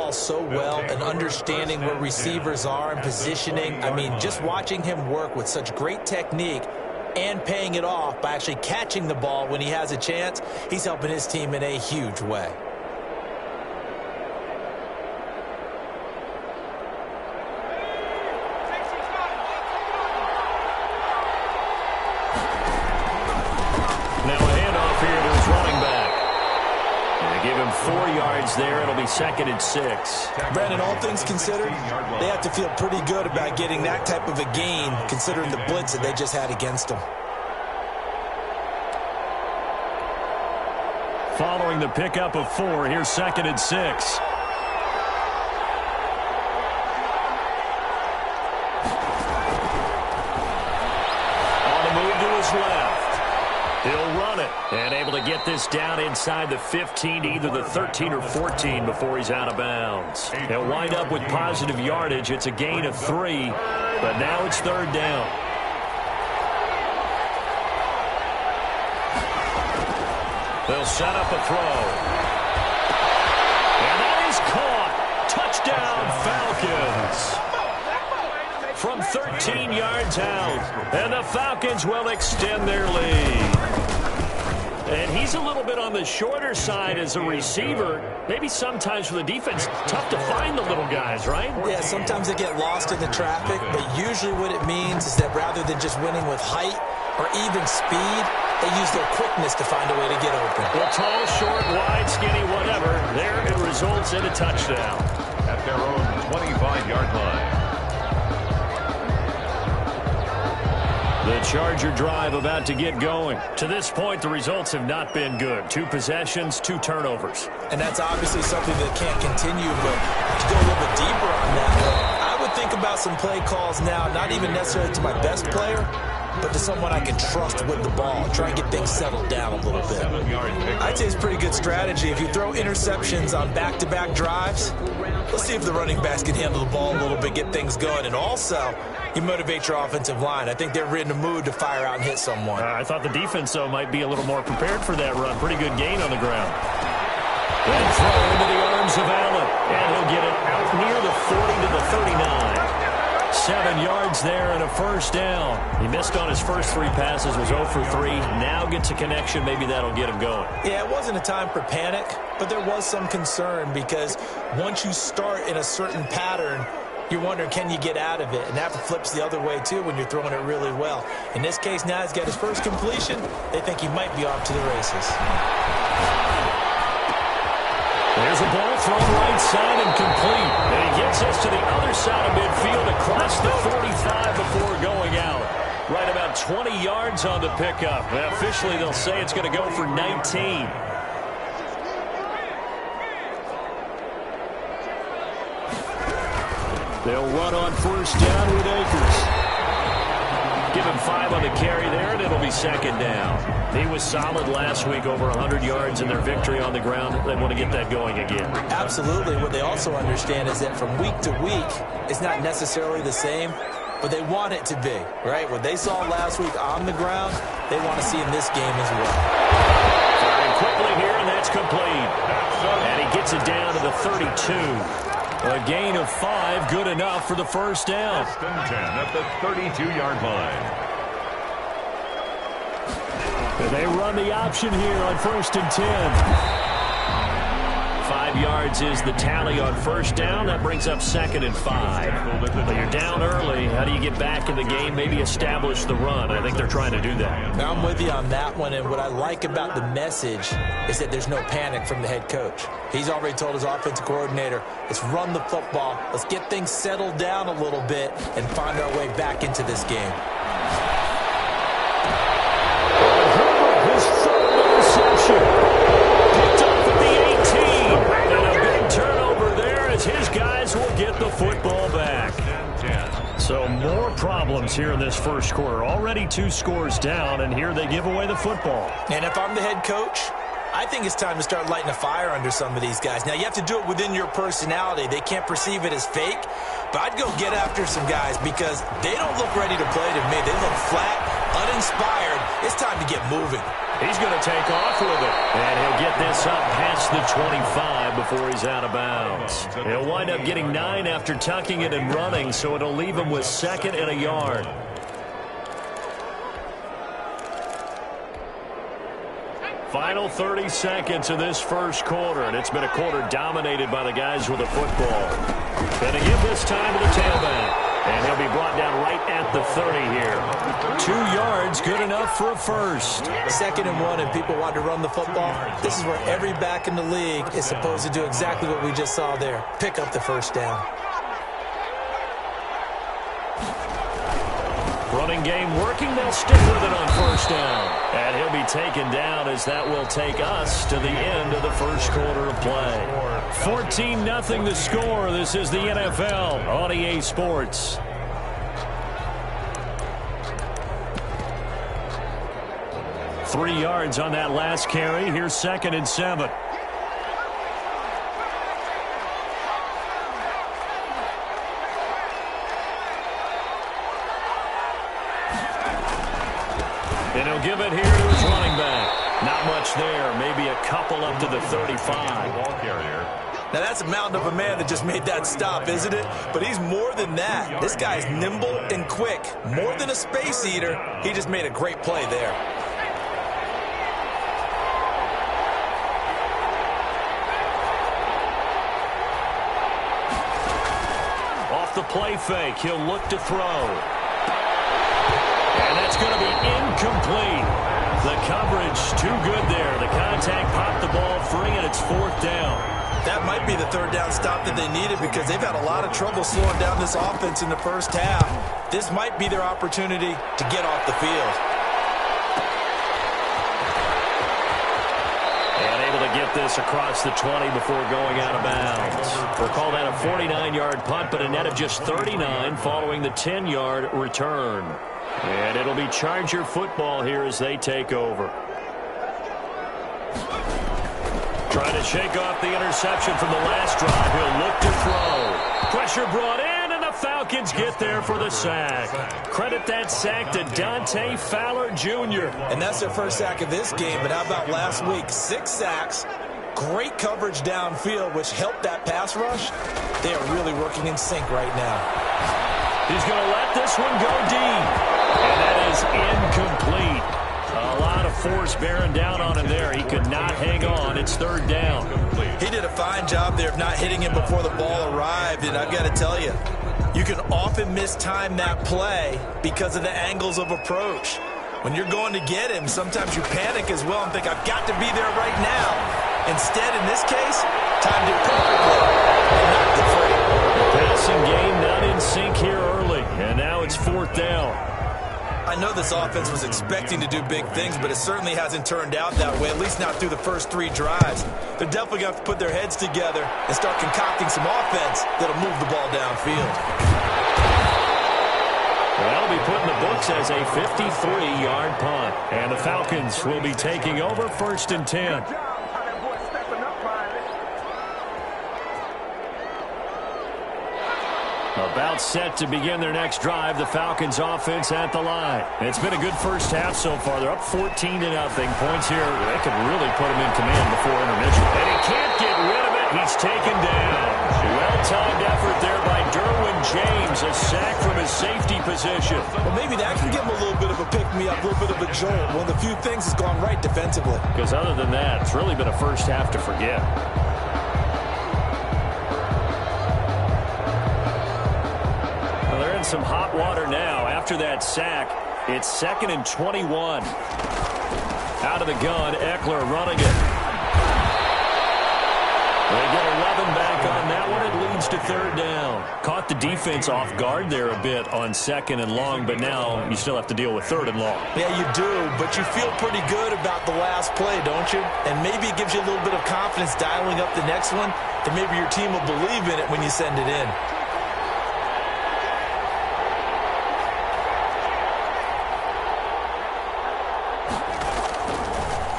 ball so well and understanding where receivers are and positioning. I mean, just watching him work with such great technique and paying it off by actually catching the ball when he has a chance, he's helping his team in a huge way. Give him 4 yards there. It'll be 2nd and 6. Brandon, all things considered, they have to feel pretty good about getting that type of a gain, considering the blitz that they just had against them. Following the pickup of 4, here's 2nd and 6. On the move to his left. He'll run it and able to get this down inside the 15 to either the 13 or 14 before he's out of bounds. He'll wind up with positive yardage. It's a gain of 3, but now it's 3rd down. They'll set up a throw. And that is caught. Touchdown, Falcons. From 13 yards out. And the Falcons will extend their lead. And he's a little bit on the shorter side as a receiver. Maybe sometimes for the defense, tough to find the little guys, right? Yeah, sometimes they get lost in the traffic, but usually what it means is that rather than just winning with height or even speed, they use their quickness to find a way to get open. Well, tall, short, wide, skinny, whatever, there it results in a touchdown. At their own 25-yard line. The Charger drive about to get going. To this point, the results have not been good. 2 possessions, 2 turnovers. And that's obviously something that can't continue, but to go a little bit deeper on that, I would think about some play calls now, not even necessarily to my best player, but to someone I can trust with the ball. Try and get things settled down a little bit. I'd say it's a pretty good strategy. If you throw interceptions on back-to-back drives, let's see if the running backs can handle the ball a little bit, get things going. And also, you motivate your offensive line. I think they're in the mood to fire out and hit someone. I thought the defense, though, might be a little more prepared for that run. Pretty good gain on the ground. And throw into the arms of Allen. And he'll get it out near the 40 to the 39. 7 yards there and a 1st down. He missed on his first 3 passes, was 0 for 3. Now gets a connection. Maybe that'll get him going. Yeah, it wasn't a time for panic, but there was some concern because once you start in a certain pattern, you're wondering, can you get out of it? And that flips the other way, too, when you're throwing it really well. In this case, now he's got his first completion. They think he might be off to the races. There's a ball thrown right side and complete. And he gets us to the other side of midfield across the 45 before going out. Right about 20 yards on the pickup. Well, officially, they'll say it's going to go for 19. They'll run on 1st down with Akers. Give him 5 on the carry there, and it'll be 2nd down. He was solid last week, over 100 yards in their victory on the ground. They want to get that going again. Absolutely. What they also understand is that from week to week, it's not necessarily the same, but they want it to be, right? What they saw last week on the ground, they want to see in this game as well. Firing quickly here, and that's complete. And he gets it down to the 32. A gain of 5, good enough for the 1st down. 1st and 10 at the 32-yard line. And they run the option here on 1st and 10. 5 yards is the tally on 1st down. That brings up 2nd and 5. But you're down early. How do you get back in the game? Maybe establish the run. I think they're trying to do that. Now I'm with you on that one, and what I like about the message is that there's no panic from the head coach. He's already told his offensive coordinator, let's run the football, let's get things settled down a little bit and find our way back into this game. His 3rd interception. Picked off at the 18. And a big turnover there as his guys will get the football back. So more problems here in this 1st quarter. Already 2 scores down, and here they give away the football. And if I'm the head coach, I think it's time to start lighting a fire under some of these guys. Now, you have to do it within your personality. They can't perceive it as fake, but I'd go get after some guys because they don't look ready to play to me. They look flat. uninspired. It's time to get moving. He's going to take off with it. And he'll get this up past the 25 before he's out of bounds. He'll wind up getting 9 after tucking it and running, so it'll leave him with 2nd and a yard. Final 30 seconds of this first quarter, and it's been a quarter dominated by the guys with the football. Going to give this time to the tailback. And he'll be brought down right at the 30 here. 2 yards, good enough for a first. 2nd and 1, and people want to run the football. This is where every back in the league is supposed to do exactly what we just saw there. Pick up the first down. Running game working. They'll stick with it on first down. And he'll be taken down as that will take us to the end of the first quarter of play. 14-0 the score. This is the NFL on EA Sports. Three yards on that last carry. Here's 2nd and 7. And he'll give it here to his running back. Not much there. Maybe a couple up to the 35. Now, that's a mountain of a man that just made that stop, isn't it? But he's more than that. This guy's nimble and quick. More than a space eater, he just made a great play there. Off the play fake, he'll look to throw. And that's going to be incomplete. The coverage too good there. The contact popped the ball free, and it's 4th down. That might be the 3rd down stop that they needed because they've had a lot of trouble slowing down this offense in the first half. This might be their opportunity to get off the field. And able to get this across the 20 before going out of bounds. We'll call that a 49-yard punt, but a net of just 39 following the 10-yard return. And it'll be Charger football here as they take over. Trying to shake off the interception from the last drive. He'll look to throw. Pressure brought in, and the Falcons get there for the sack. Credit that sack to Dante Fowler Jr. And that's their first sack of this game, but how about last week? 6 sacks, great coverage downfield, which helped that pass rush. They are really working in sync right now. He's going to let this one go deep. And that is incomplete. A lot of force bearing down on him there. He could not hang on. It's 3rd down. He did a fine job there of not hitting him before the ball arrived. And I've got to tell you, you can often mistime that play because of the angles of approach. When you're going to get him, sometimes you panic as well and think, I've got to be there right now. Instead, in this case, time to perfectly and not the free. The passing game not in sync here early. And now it's 4th down. I know this offense was expecting to do big things, but it certainly hasn't turned out that way, at least not through the first 3 drives. They're definitely going to have to put their heads together and start concocting some offense that'll move the ball downfield. That'll be put in the books as a 53-yard punt. And the Falcons will be taking over 1st and 10. About set to begin their next drive. The Falcons offense at the line. It's been a good first half so far. They're up 14-0. Points here. They could really put him in command before intermission. And he can't get rid of it. He's taken down. Well-timed effort there by Derwin James. A sack from his safety position. Well, maybe that can give him a little bit of a pick-me-up, a little bit of a jolt. One of the few things that's gone right defensively. Because other than that, it's really been a first half to forget. Some hot water now after that sack. It's 2nd and 21. Out of the gun, Eckler running it. They get 11 back on that one. It leads to 3rd down. Caught the defense off guard there a bit on 2nd and long, but now you still have to deal with 3rd and long. Yeah, you do, but you feel pretty good about the last play, don't you? And maybe it gives you a little bit of confidence dialing up the next one, that maybe your team will believe in it when you send it in.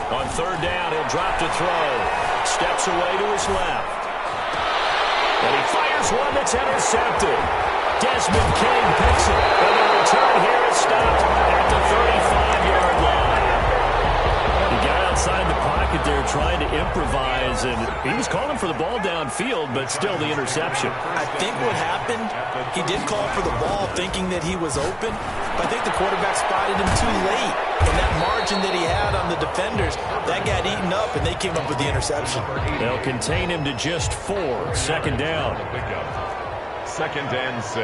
On 3rd down, he'll drop to throw. Steps away to his left. And he fires Here's one that's intercepted. Desmond King picks it. And the return here is stopped at the 35-yard line. The guy outside the pocket there trying to improvise, and he was calling for the ball downfield, but still the interception. I think what happened, he did call for the ball thinking that he was open, but I think the quarterback spotted him too late. And that margin that he had on the defenders, that got eaten up, and they came up with the interception. They'll contain him to just 4. Second down. Second and 6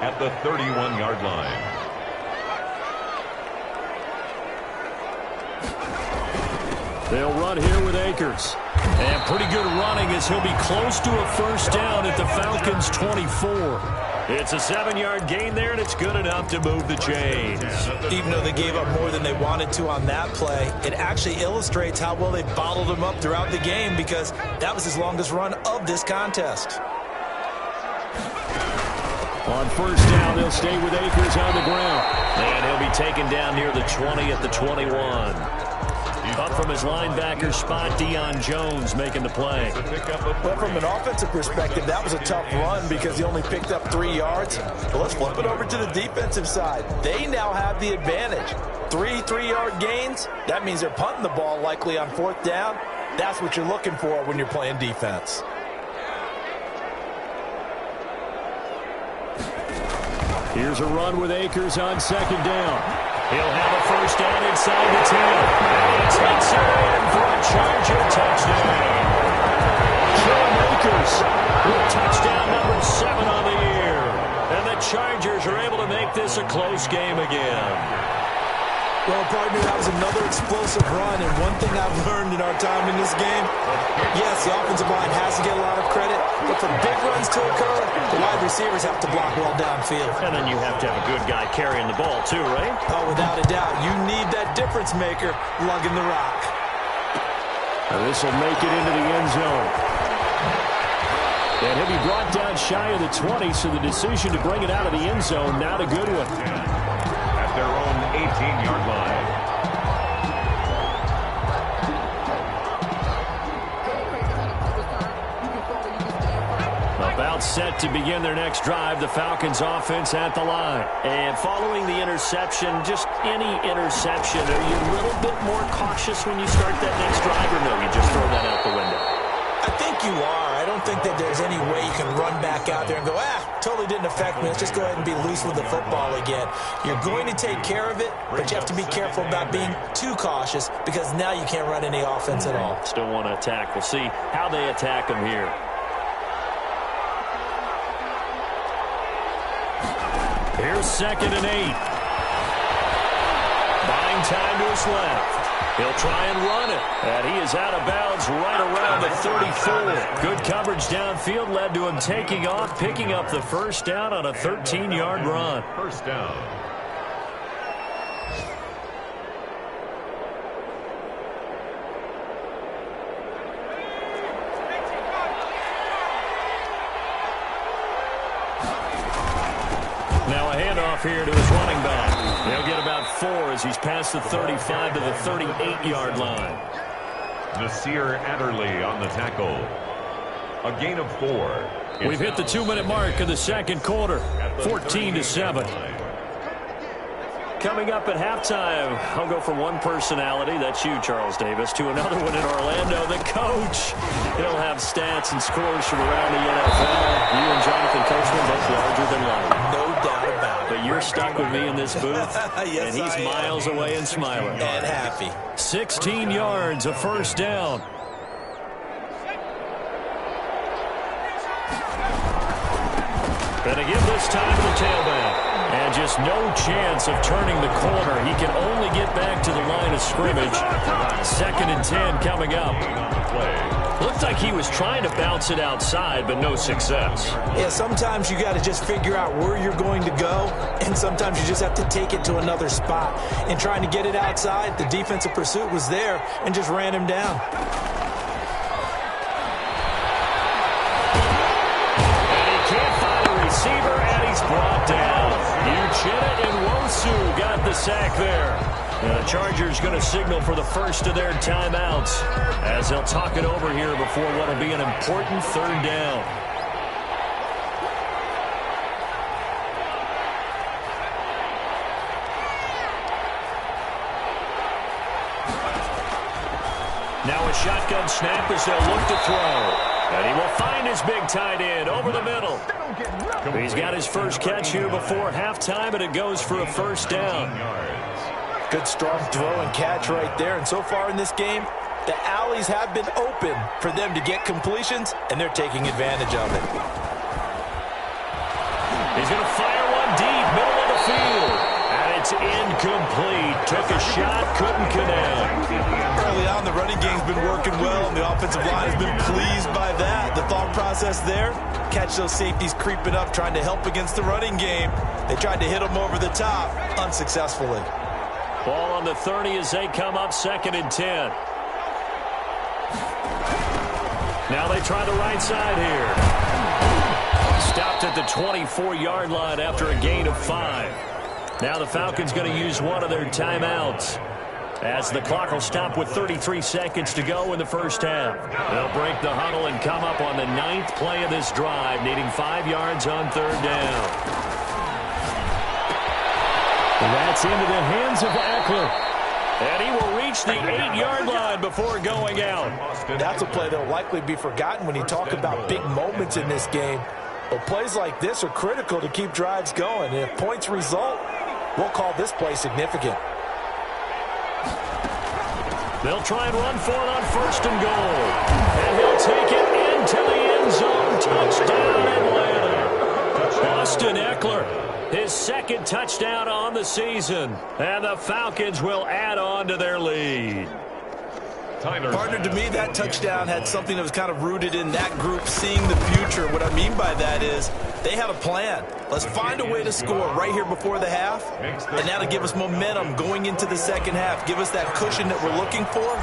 at the 31-yard line. They'll run here with Akers. And pretty good running as he'll be close to a first down at the Falcons' 24. It's a 7-yard gain there, and it's good enough to move the chains. Even though they gave up more than they wanted to on that play, it actually illustrates how well they bottled him up throughout the game, because that was his longest run of this contest. On first down, they'll stay with Akers on the ground. And he'll be taken down near the 20 at the 21. Up from his linebacker spot, Deion Jones making the play. But from an offensive perspective, that was a tough run because he only picked up 3 yards. But let's flip it over to the defensive side. They now have the advantage. 3 3-yard gains. That means they're punting the ball likely on 4th down. That's what you're looking for when you're playing defense. Here's a run with Akers on second down. He'll have a first down inside the 10. And he takes it in for a Charger touchdown. Cam Akers with touchdown number 7 on the year. And the Chargers are able to make this a close game again. Well, partner, that was another explosive run, and one thing I've learned in our time in this game, yes, the offensive line has to get a lot of credit, but for big runs to occur, the wide receivers have to block well downfield. And then you have to have a good guy carrying the ball, too, right? Oh, without a doubt. You need that difference maker lugging the rock. This will make it into the end zone. And he'll be brought down shy of the 20, so the decision to bring it out of the end zone, not a good one. Their own 18-yard line. About set to begin their next drive, the Falcons offense at the line. And following the interception, just any interception, are you a little bit more cautious when you start that next drive, or no, you just throw that out the window? I think you are. I don't think that there's any way you can run back out there and go, totally didn't affect me. Let's just go ahead and be loose with the football again. You're going to take care of it, but you have to be careful about being too cautious because now you can't run any offense at all. Still want to attack. We'll see how they attack them here. Here's 2nd and 8. Buying time to his left. He'll try and run it. And he is out of bounds right around the 34. Good coverage downfield led to him taking off, picking up the first down on a 13-yard run. First down. Now a handoff here to his running back. He'll get about 4 as he's past the 35 to the 38-yard line. Nasir Adderley on the tackle. A gain of 4. We've hit the 2-minute mark of the second quarter. 14-7. Coming up at halftime, I'll go from one personality, that's you, Charles Davis, to another one in Orlando, the coach. He'll have stats and scores from around the NFL. You and Jonathan Coachman both larger than life. No doubt about it. But you're stuck with me in this booth, yes, and he's miles away and smiling. And happy. 16 yards, a first down. And again this time to the tailback. And just no chance of turning the corner. He can only get back to the line of scrimmage. 2nd and 10 coming up. Looked like he was trying to bounce it outside, but no success. Yeah, sometimes you got to just figure out where you're going to go, and sometimes you just have to take it to another spot. In trying to get it outside, the defensive pursuit was there and just ran him down. And he can't find a receiver, and he's brought down. Uchenna and Nwosu got the sack there. And the Chargers going to signal for the first of their timeouts as they'll talk it over here before what will be an important 3rd down. Now a shotgun snap as they'll look to throw. And he will find his big tight end over the middle. He's got his first catch here before halftime, and it goes for a first down. Good strong throw and catch right there. And so far in this game, the alleys have been open for them to get completions, and they're taking advantage of it. He's going to fire one deep, middle of the field. And it's incomplete. Took a shot, couldn't connect. Early on, the running game's been working well, and the offensive line has been pleased by that. The thought process there, catch those safeties creeping up, trying to help against the running game. They tried to hit them over the top, unsuccessfully. Ball on the 30 as they come up 2nd and 10. Now they try the right side here. Stopped at the 24-yard line after a gain of 5. Now the Falcons going to use one of their timeouts, as the clock will stop with 33 seconds to go in the first half. They'll break the huddle and come up on the 9th play of this drive, needing 5 yards on 3rd down. And that's into the hands of Eckler. And he will reach the 8-yard line before going out. That's a play that will likely be forgotten when you talk about big moments in this game. But plays like this are critical to keep drives going. And if points result, we'll call this play significant. They'll try and run for it on 1st and goal. And he'll take it into the end zone. Touchdown, Atlanta. Austin Eckler, his 2nd touchdown on the season. And the Falcons will add on to their lead. Partner, to me, that touchdown had something that was kind of rooted in that group seeing the future. What I mean by that is they had a plan. Let's find a way to score right here before the half, and that'll give us momentum going into the second half, give us that cushion that we're looking for.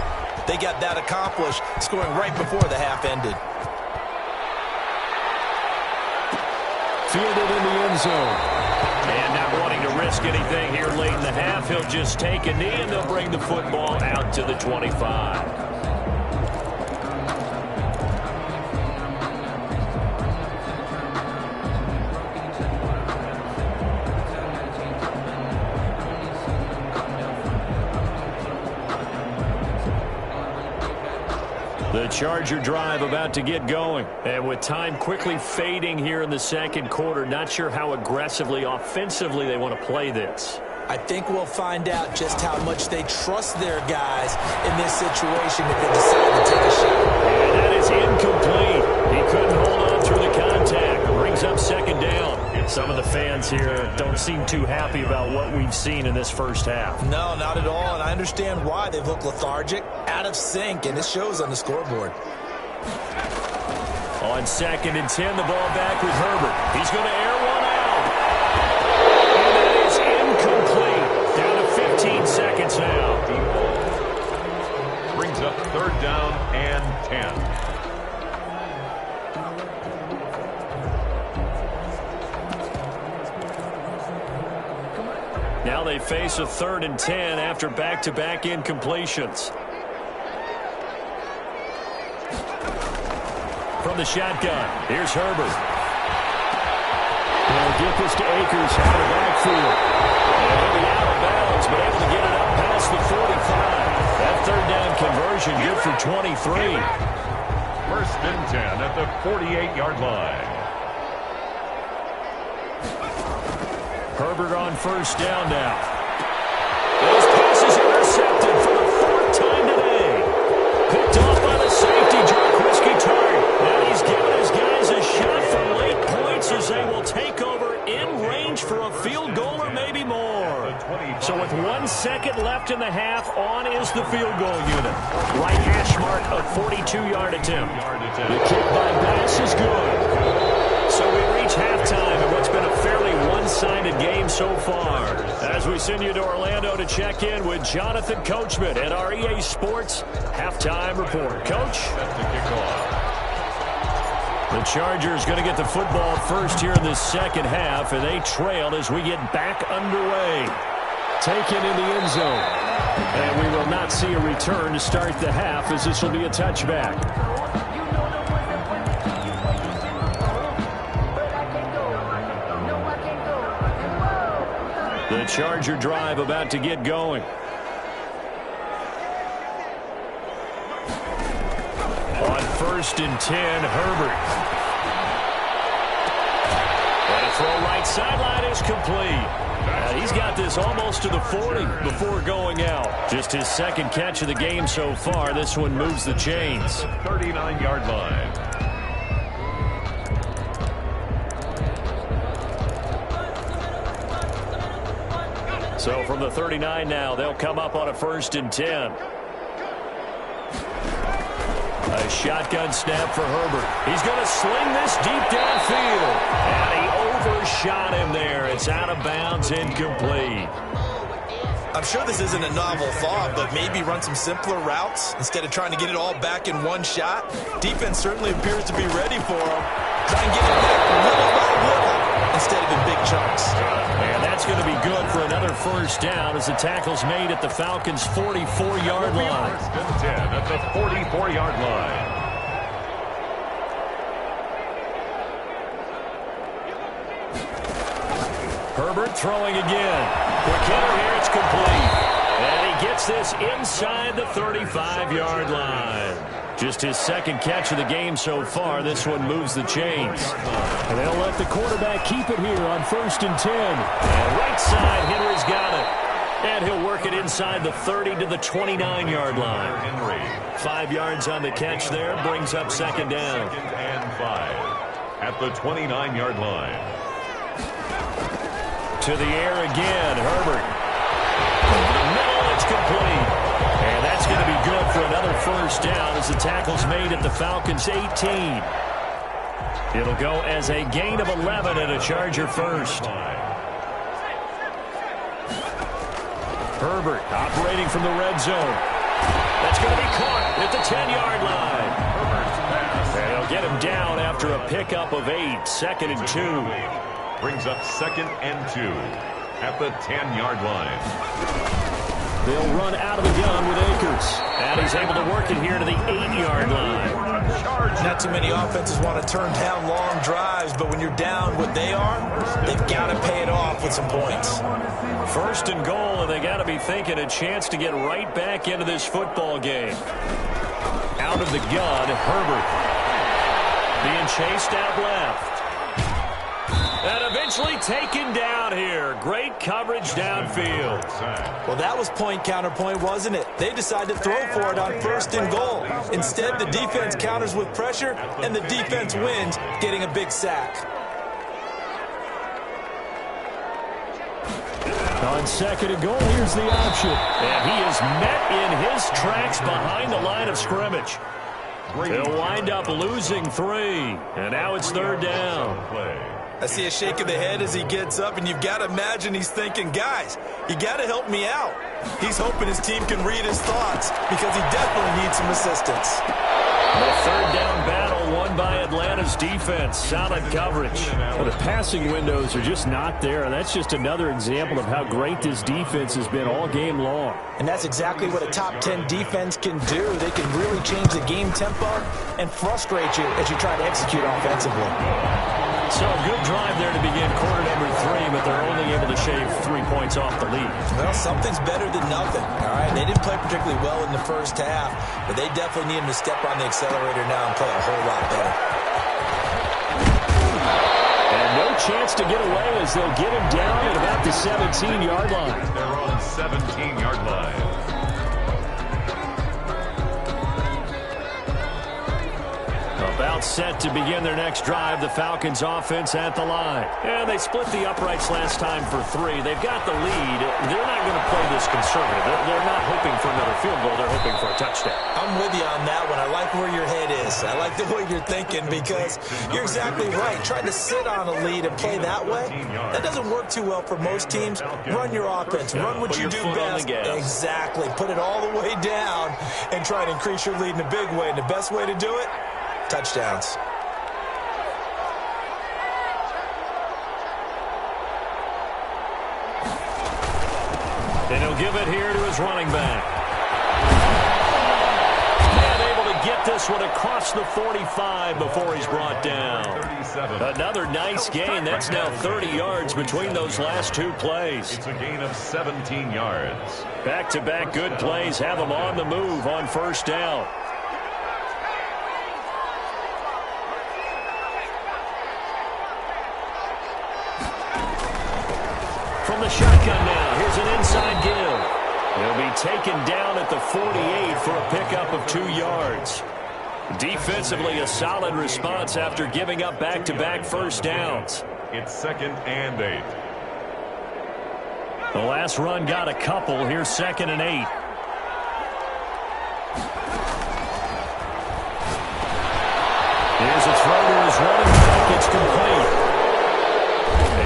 They got that accomplished, scoring right before the half ended. Fielded in the end zone. And not wanting to risk anything here late in the half, he'll just take a knee, and they'll bring the football out to the 25. The Charger drive about to get going. And with time quickly fading here in the second quarter, not sure how aggressively, offensively they want to play this. I think we'll find out just how much they trust their guys in this situation if they decide to take a shot. And that is incomplete. He couldn't hold on through the contact. Brings up 2nd down. Some of the fans here don't seem too happy about what we've seen in this first half. No, not at all, and I understand why. They've looked lethargic, out of sync, and it shows on the scoreboard. On 2nd and 10, the ball back with Herbert. He's going to air one out. And that is incomplete. Down to 15 seconds now. Brings up 3rd down and 10. Now they face a 3rd and 10 after back-to-back incompletions. From the shotgun, here's Herbert. They'll get this to Akers out of the backfield. And he'll be out of bounds, but able to get it up past the 45. That 3rd down conversion good for 23. 1st and 10 at the 48-yard line. Herbert on 1st down now. This pass is intercepted for the 4th time today. Picked off by the safety, Jarquiski Tartt. And he's given his guys a shot for late points as they will take over in range for a field goal or maybe more. So with 1 second left in the half, on is the field goal unit. Right hash mark, a 42-yard attempt. The kick by Bass is good. So we reach halftime in what's been a fairly one-sided game so far. As we send you to Orlando to check in with Jonathan Coachman at our EA Sports Halftime Report. Coach? The Chargers going to get the football first here in the second half, and they trail as we get back underway. Taken in the end zone. And we will not see a return to start the half, as this will be a touchback. The Charger drive about to get going. first and 10, Herbert. And a throw right sideline is complete. He's got this almost to the 40 before going out. Just his second catch of the game so far. This one moves the chains. 39-yard line. So from the 39 now, they'll come up on a first and 10. A shotgun snap for Herbert. He's going to sling this deep downfield. And he overshot him there. It's out of bounds, incomplete. I'm sure this isn't a novel thought, but maybe run some simpler routes instead of trying to get it all back in one shot. Defense certainly appears to be ready for him. Try and get it back little by little instead of in big chunks. And that's going to be good for another first down as the tackle's made at the Falcons' 44-yard line. First and 10 at the 44-yard line. Herbert throwing again. Quick hitter here, it's complete. And he gets this inside the 35-yard line. Just his second catch of the game so far. This one moves the chains. And they'll let the quarterback keep it here on first and 10. And right side, Henry's got it. And he'll work it inside the 30 to the 29-yard line. Henry. 5 yards on the catch there. Brings up second down. Second and 5 at the 29-yard line. To the air again, Herbert. Over the middle, it's complete. And that's going to be good for another first down as the tackle's made at the Falcons' 18. It'll go as a gain of 11 and a Charger first. Herbert operating from the red zone. That's going to be caught at the 10-yard line. And he'll get him down after a pickup of 8, second and 2. Brings up second and 2 at the 10-yard line. They'll run out of the gun with Akers. And he's able to work it here to the 8-yard line. Not too many offenses want to turn down long drives, but when you're down what they are, they've got to pay it off with some points. First and goal, and they got to be thinking a chance to get right back into this football game. Out of the gun, Herbert. Being chased out left. And eventually taken down here. Great coverage downfield. Well, that was point counterpoint, wasn't it? They decided to throw for it on first and goal. Instead, the defense counters with pressure, and the defense wins, getting a big sack. On second and goal, here's the option. And he is met in his tracks behind the line of scrimmage. He'll wind up losing 3. And now it's third down. I see a shake of the head as he gets up, and you've got to imagine he's thinking, guys, you got to help me out. He's hoping his team can read his thoughts because he definitely needs some assistance. The third down battle won by Atlanta's defense. Solid coverage. Well, the passing windows are just not there, and that's just another example of how great this defense has been all game long. And that's exactly what a top 10 defense can do. They can really change the game tempo and frustrate you as you try to execute offensively. So a good drive there to begin quarter number 3, but they're only able to shave 3 points off the lead. Well, something's better than nothing, all right? They didn't play particularly well in the first half, but they definitely need him to step on the accelerator now and play a whole lot better. And no chance to get away as they'll get him down at about the 17-yard line. They're on 17-yard line. About set to begin their next drive, the Falcons offense at the line. And they split the uprights last time for 3. They've got the lead. They're not going to play this conservative. They're not hoping for another field goal. They're hoping for a touchdown. I'm with you on that one. I like where your head is. I like the way you're thinking because you're exactly right. Trying to sit on a lead and play that way, that doesn't work too well for most teams. Run your offense. Run what you do best. Exactly. Put it all the way down and try to increase your lead in a big way. And the best way to do it, touchdowns. And he'll give it here to his running back. And able to get this one across the 45 before he's brought down. Another nice gain. That's now 30 yards between those last 2 plays. It's a gain of 17 yards. Back-to-back good plays have them on the move on first down. the shotgun now. Here's an inside give. He'll be taken down at the 48 for a pickup of 2 yards. Defensively, a solid response after giving up back-to-back first downs. It's 2nd and 8. The last run got a couple. Here's 2nd and 8. Here's a throw to his running back. It's complete.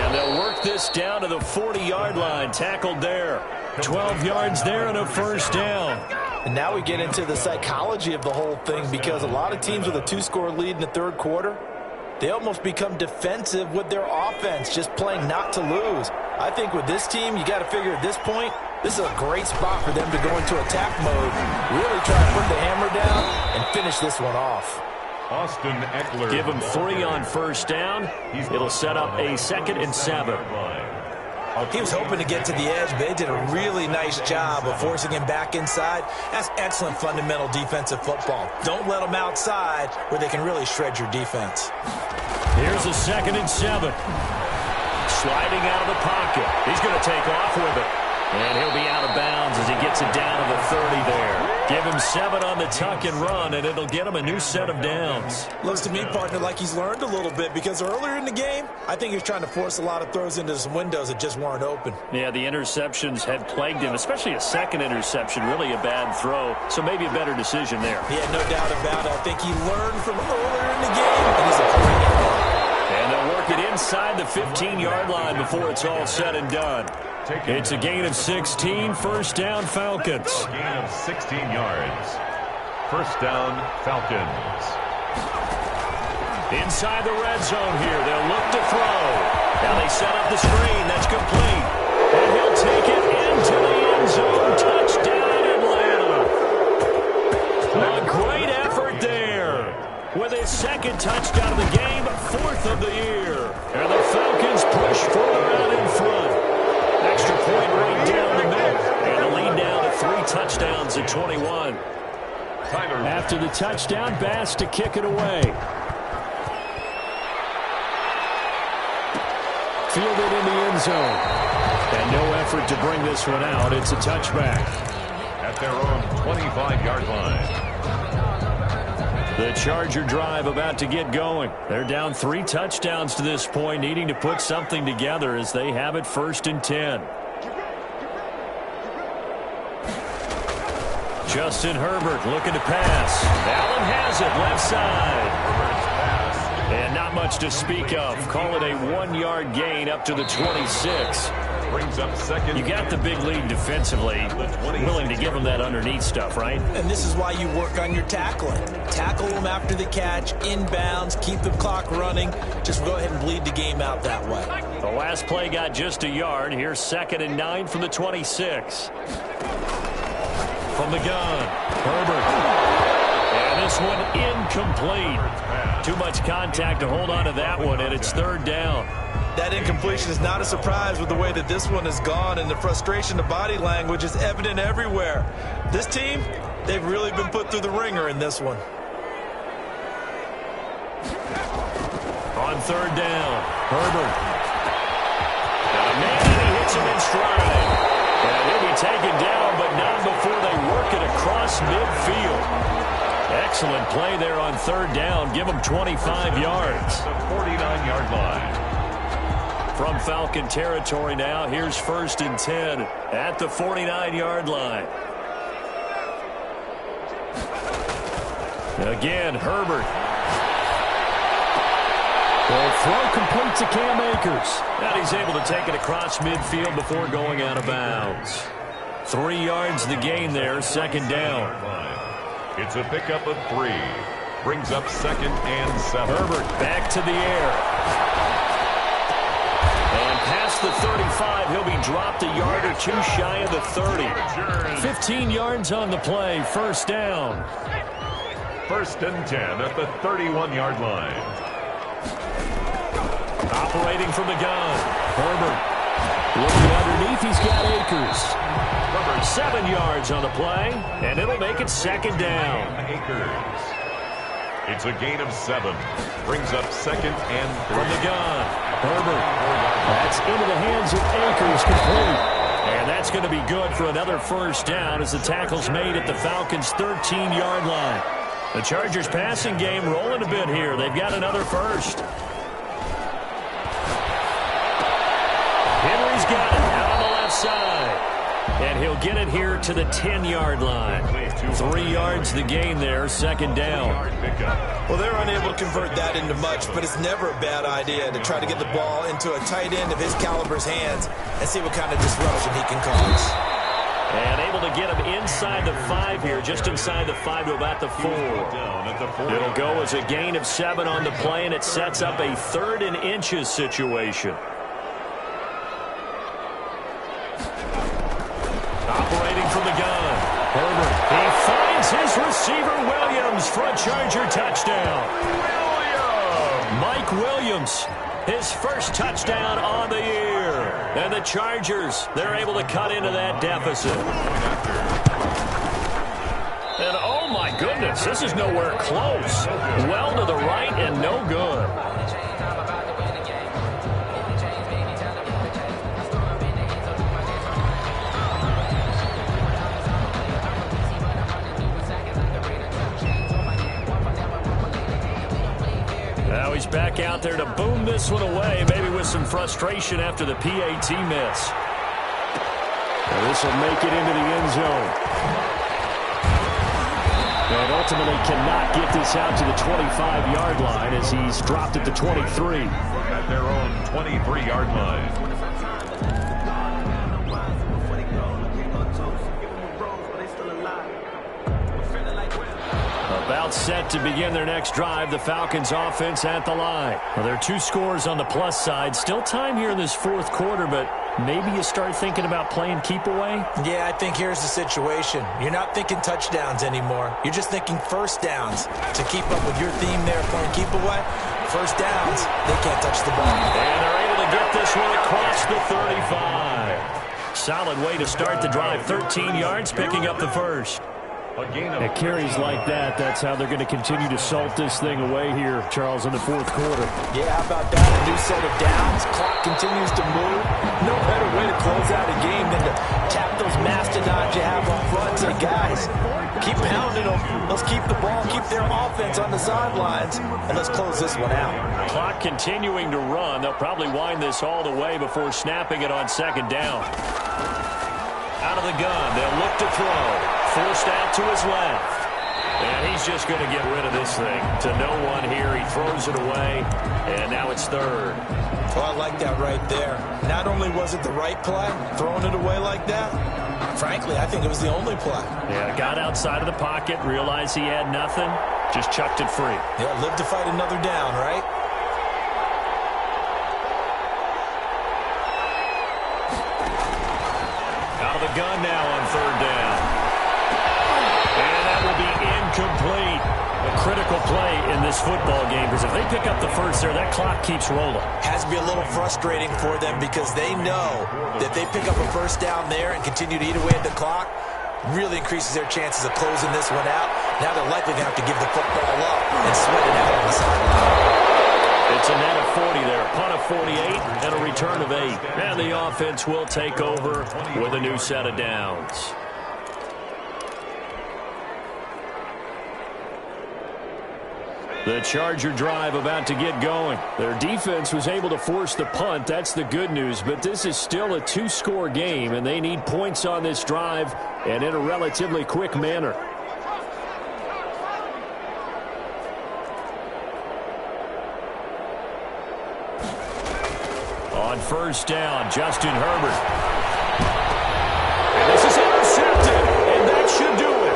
And they'll work this down to the 40-yard line. Tackled there. 12 yards there and a first down. And now we get into the psychology of the whole thing, because a lot of teams with a 2-score lead in the third quarter, they almost become defensive with their offense, just playing not to lose. I think with this team, you got to figure at this point, this is a great spot for them to go into attack mode, really try to put the hammer down and finish this one off. Austin Eckler. Give him 3 on first down. It'll set up a 2nd and 7. He was hoping to get to the edge, but they did a really nice job of forcing him back inside. That's excellent fundamental defensive football. Don't let them outside where they can really shred your defense. Here's a 2nd and 7. Sliding out of the pocket. He's going to take off with it. And he'll be out of bounds as he gets it down to the 30 there. Give him 7 on the tuck and run, and it'll get him a new set of downs. Looks to me, partner, like he's learned a little bit, because earlier in the game, I think he was trying to force a lot of throws into some windows that just weren't open. Yeah, the interceptions had plagued him, especially a second interception, really a bad throw. So maybe a better decision there. Yeah, no doubt about it. I think he learned from earlier in the game, and he's applying it now. And they'll work it inside the 15-yard line before it's all said and done. It's a gain of 16, first down, Falcons. Gain of 16 yards. First down, Falcons. Inside the red zone here, they'll look to throw. Now they set up the screen, that's complete. And he'll take it into the end zone. Touchdown, Atlanta. A great effort there. With his 2nd touchdown of the game, 4th of the year. And the Falcons push further out in front. Extra point right down the middle. And a lead down to 3 touchdowns at 21. After the touchdown, Bass to kick it away. Fielded in the end zone. And no effort to bring this one out. It's a touchback. At their own 25-yard line. The Charger drive about to get going. They're down 3 touchdowns to this point, needing to put something together as they have it 1st and 10. Justin Herbert looking to pass. Allen has it, left side. And not much to speak of. Call it a 1-yard gain up to the 26. Brings up 2nd. You got the big lead defensively. Willing to give them that underneath stuff, right? And this is why you work on your tackling. Tackle them after the catch, inbounds, keep the clock running. Just go ahead and bleed the game out that way. The last play got just a yard. Here's 2nd and 9 from the 26. From the gun, Herbert. And this one incomplete. Too much contact to hold on to that one, and it's 3rd down. That incompletion is not a surprise with the way that this one has gone, and the frustration of body language is evident everywhere. This team, they've really been put through the ringer in this one. On 3rd down, Herbert. Got a man, and he hits him in stride. And he'll be taken down, but not before they work it across midfield. Excellent play there on 3rd down. Give them 25 yards. The 49-yard line. From Falcon territory now, here's 1st and 10 at the 49-yard line. Again, Herbert. The throw complete to Cam Akers. And he's able to take it across midfield before going out of bounds. 3 yards the gain there, 2nd down. It's a pickup of 3. Brings up 2nd and 7. Herbert back to the air. Past the 35, he'll be dropped a yard or 2 shy of the 30. 15 yards on the play, 1st down. 1st and 10 at the 31-yard line. Operating from the gun, Herbert. Looking underneath, he's got Akers. Herbert 7 yards on the play, and it'll make it 2nd down. Akers. It's a gain of 7. Brings up 2nd and 3. From the gun, Herbert. A That's into the hands of Akers, complete. And that's going to be good for another first down as the tackle's made at the Falcons' 13-yard line. The Chargers' passing game rolling a bit here. They've got another first. Henry's got it out on the left side. And he'll get it here to the 10-yard line. 3 yards the gain there, second down. Well, they're unable to convert that into much, but it's never a bad idea to try to get the ball into a tight end of his caliber's hands and see what kind of disruption he can cause. And able to get him inside the 5 here, just inside the 5 to about the 4. It'll go as a gain of 7 on the play, and it sets up a 3rd and inches situation. Operating from the gun, Herbert. He finds his receiver, Williams, for a Charger touchdown. Mike Williams, his first touchdown on the year. And the Chargers, they're able to cut into that deficit. And oh my goodness, this is nowhere close. Well to the right and no good. Now he's back out there to boom this one away, maybe with some frustration after the PAT miss. This will make it into the end zone. And ultimately cannot get this out to the 25-yard line as he's dropped at the 23. At their own 23-yard line. About set to begin their next drive, the Falcons offense at the line. Well, there are 2 scores on the plus side. Still time here in this 4th quarter, but maybe you start thinking about playing keep away? Yeah, I think here's the situation. You're not thinking touchdowns anymore. You're just thinking first downs. To keep up with your theme there, playing keep away, first downs, they can't touch the ball. And they're able to get this one across the 35. Solid way to start the drive. 13 yards, picking up the first. At carries like that, that's how they're going to continue to salt this thing away here, Charles, in the 4th quarter. Yeah, how about that? A new set of downs. Clock continues to move. No better way to close out a game than to tap those mastodons you have up front. Say, guys, keep pounding them. Let's keep the ball, keep their offense on the sidelines, and let's close this one out. Clock continuing to run. They'll probably wind this all the way before snapping it on second down. Out of the gun, they'll look to throw. Forced out to his left. And he's just going to get rid of this thing. To no one here. He throws it away. And now it's 3rd. Well, I like that right there. Not only was it the right play, throwing it away like that, frankly, I think it was the only play. Yeah, got outside of the pocket, realized he had nothing, just chucked it free. Yeah, live to fight another down, right? Out of the gun now on 3rd down. And that will be incomplete. A critical play in this football game because if they pick up the first there, that clock keeps rolling. Has to be a little frustrating for them because they know that they pick up a first down there and continue to eat away at the clock, really increases their chances of closing this one out. Now they're likely going to have to give the football up and sweat it out on the sideline. It's a net of 40 there, punt of 48, and a return of 8. And the offense will take over with a new set of downs. The Charger drive about to get going. Their defense was able to force the punt. That's the good news. But this is still a 2-score game, and they need points on this drive and in a relatively quick manner. On first down, Justin Herbert. And this is intercepted, and that should do it.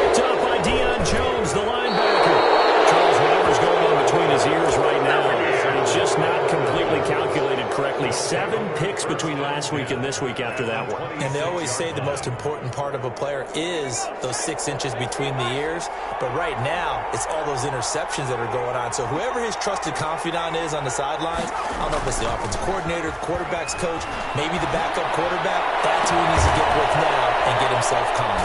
Picked up by Deion Jones, the linebacker. Charles, whatever's going on between his ears right now, it's just not completely calculated correctly. 7 picks between last week and this week after that one. And they always say the most important part of a player is those 6 inches between the ears. But right now, it's all those interceptions that are going on. So whoever his trusted confidant is on the sidelines, I don't know if it's the offensive coordinator, the quarterback's coach, maybe the backup quarterback, that's who he needs to get with now and get himself calm.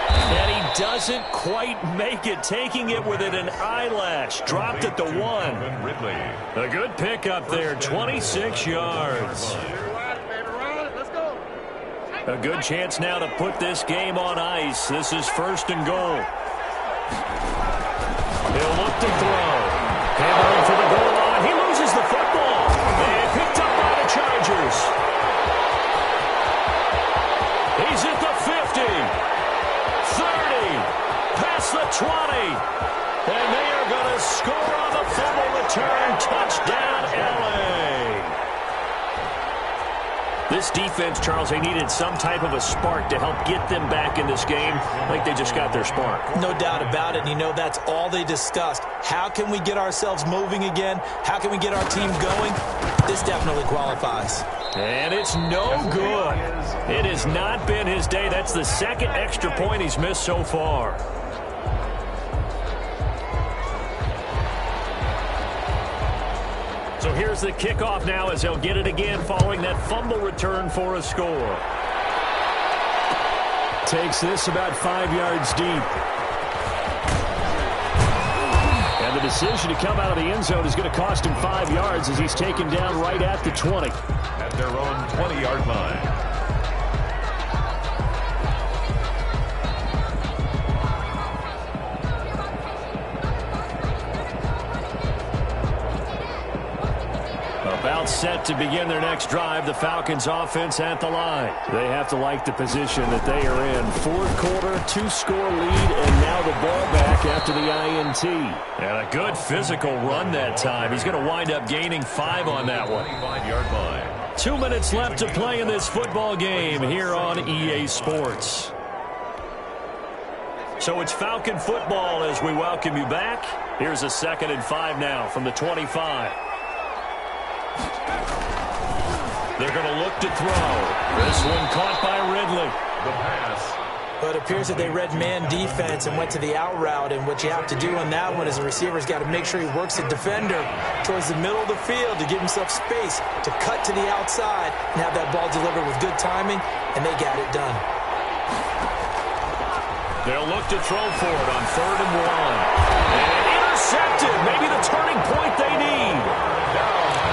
And he doesn't quite make it, taking it within an eyelash. Dropped at the 1. A good pickup there, 26 yards. A good chance now to put this game on ice. This is 1st and goal. He'll look to throw. Hammering for the goal line. He loses the football. And picked up by the Chargers. He's at the 50. 30. Past the 20. And they are going to score on the fumble return. Touchdown, LA. This defense, Charles, they needed some type of a spark to help get them back in this game. Like they just got their spark. No doubt about it. And you know, that's all they discussed. How can we get ourselves moving again? How can we get our team going? This definitely qualifies. And it's no good. It has not been his day. That's the 2nd extra point he's missed so far. So here's the kickoff now as they'll get it again following that fumble return for a score. Takes this about 5 yards deep. And the decision to come out of the end zone is going to cost him 5 yards as he's taken down right at the 20. At their own 20-yard line. About set to begin their next drive. The Falcons offense at the line. They have to like the position that they are in. 4th quarter, 2-score lead, and now the ball back after the INT. And a good physical run that time. He's going to wind up gaining 5 on that one. 25-yard line. 2 minutes left to play in this football game here on EA Sports. So it's Falcon football as we welcome you back. Here's a 2nd and 5 now from the 25. They're going to look to throw. This one caught by Ridley. The pass. But it appears that they read man defense and went to the out route. And what you have to do on that one is the receiver's got to make sure he works the defender towards the middle of the field to give himself space to cut to the outside and have that ball delivered with good timing, and they got it done. They'll look to throw for it on 3rd and 1. And intercepted. Maybe the turning point they need.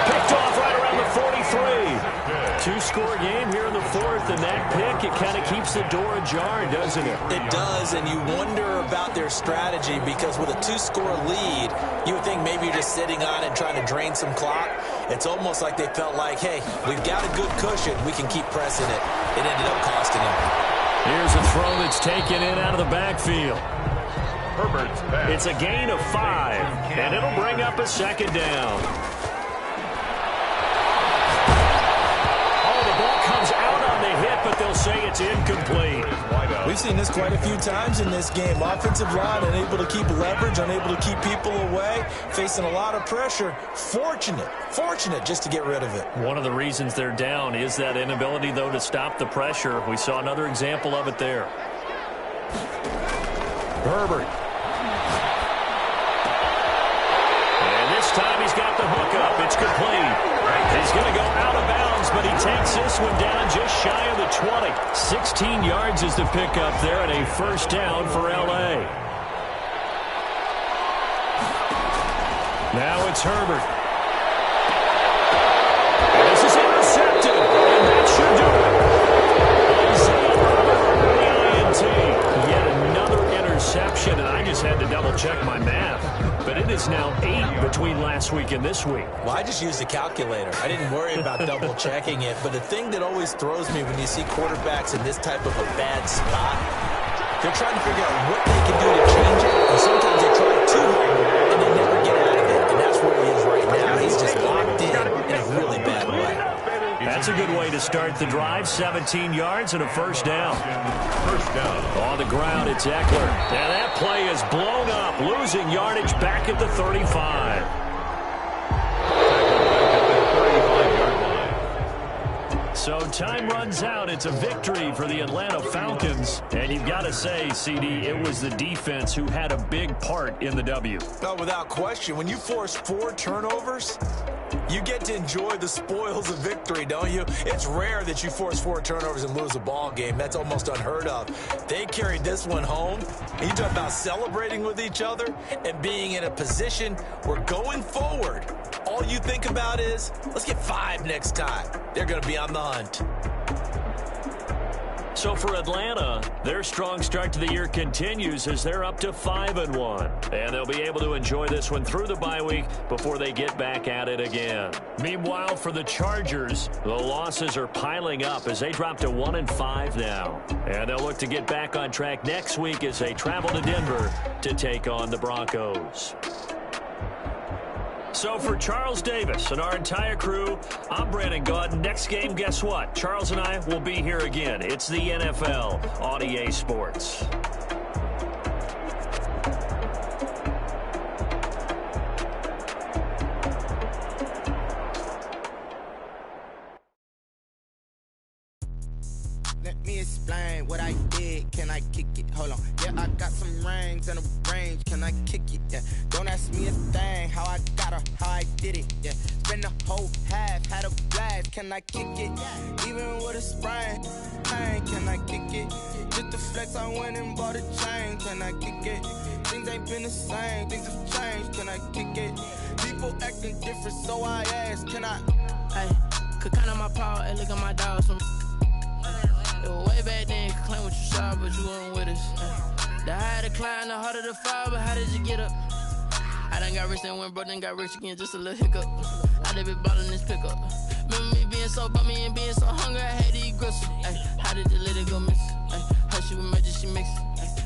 Picked off right around the 43. 2-score game here in the 4th, and that pick, it kind of keeps the door ajar, doesn't it? It does, and you wonder about their strategy because with a 2-score lead, you would think maybe you're just sitting on it and trying to drain some clock. It's almost like they felt like, hey, we've got a good cushion. We can keep pressing it. It ended up costing them. Here's a throw that's taken in out of the backfield. Herbert's pass. It's a gain of 5, and it'll bring up a 2nd down. But they'll say it's incomplete. We've seen this quite a few times in this game. Offensive line unable to keep leverage, unable to keep people away, facing a lot of pressure. Fortunate just to get rid of it. One of the reasons they're down is that inability, though, to stop the pressure. We saw another example of it there. Herbert. And this time he's got the hook up. It's complete. He's going to go out of bounds, but he takes this one down just shy of the 20. 16 yards is the pickup there, and a 1st down for L.A. Now it's Herbert. And this is intercepted, and that should do it. Isaiah Herbert, the INT. Yet another interception, and I just had to double-check my math. But it is now 8 between last week and this week. Well, I just used a calculator. I didn't worry about double-checking it. But the thing that always throws me when you see quarterbacks in this type of a bad spot, they're trying to figure out what they can do to change it. And sometimes they try too hard, and they never get out of it. And that's where he is right now. He's just locked in a really bad way. That's a good way to start the drive. 17 yards and a 1st down. On the ground, it's Eckler. And that play is blown up, losing yardage back at the 35. So time runs out. It's a victory for the Atlanta Falcons. And you've got to say, CD, it was the defense who had a big part in the W. Well, without question, when you force 4 turnovers, You get to enjoy the spoils of victory, don't you? It's rare that you force 4 turnovers and lose a ball game. That's almost unheard of. They carried this one home. You talk about celebrating with each other and being in a position where going forward, all you think about is, let's get 5 next time. They're going to be on the hunt. So for Atlanta, their strong start to the year continues as they're up to 5-1. And they'll be able to enjoy this one through the bye week before they get back at it again. Meanwhile, for the Chargers, the losses are piling up as they drop to 1-5 now. And they'll look to get back on track next week as they travel to Denver to take on the Broncos. So for Charles Davis and our entire crew, I'm Brandon Gaudin. Next game, guess what? Charles and I will be here again. It's the NFL on EA Sports. Let me explain what I did. Can I kick it? Hold on. Yeah, I got some rings and a range. Can I kick it? Yeah. Don't ask me a thing. How I got her, how I did it. Yeah. Spend the whole half, had a blast. Can I kick it? Even with a sprain. Pain, can I kick it? Just the flex, I went and bought a chain. Can I kick it? Things ain't been the same. Things have changed. Can I kick it? People acting different, so I ask. Can I? Hey, could count on my power and look at my dogs from. Way back then, you could claim what you saw, but you weren't with us. The higher the climb, the harder the fall, but how did you get up? I done got rich and went broke, then got rich again, just a little hiccup. I done been ballin' this pickup. Remember me being so bummy and being so hungry, I had to eat gristle. Ay, how did you let it go miss? Ay, how she was magic, she mixed.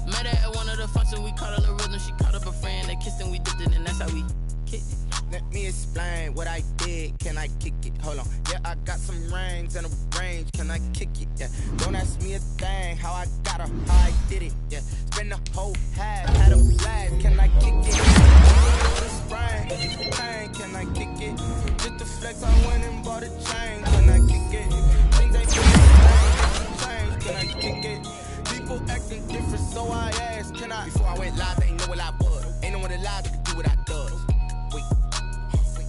Met her at one of the functions, we caught a little rhythm, she caught up a friend, they kissed and we dipped it, and that's how we kicked it. Let me explain what I did. Can I kick it? Hold on. Yeah, I got some rings and a range. Can I kick it? Yeah. Don't ask me a thing. How I got her, how I did it. Yeah. Spend the whole half, had a blast. Can I kick it? Sprain. Can I kick it? Just the flex, I went and bought a chain. Can I kick it? Things ain't change. Can I kick it? People acting different, so I asked. Can I? Before I went live, they ain't know what I was. Ain't no one alive that could do what I does.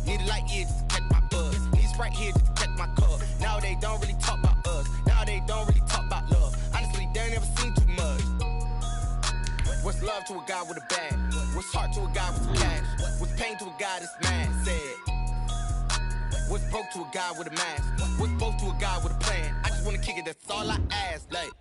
Need a light ear just to catch my buzz. Need Sprite here just to catch my cup. Now they don't really talk about us. Now they don't really talk about love. Honestly, they ain't never seen too much. What's love to a guy with a bag? What's heart to a guy with cash? What's pain to a guy that's mad? Said. What's broke to a guy with a mask? What's both to a guy with a plan? I just wanna kick it, that's all I ask. Like,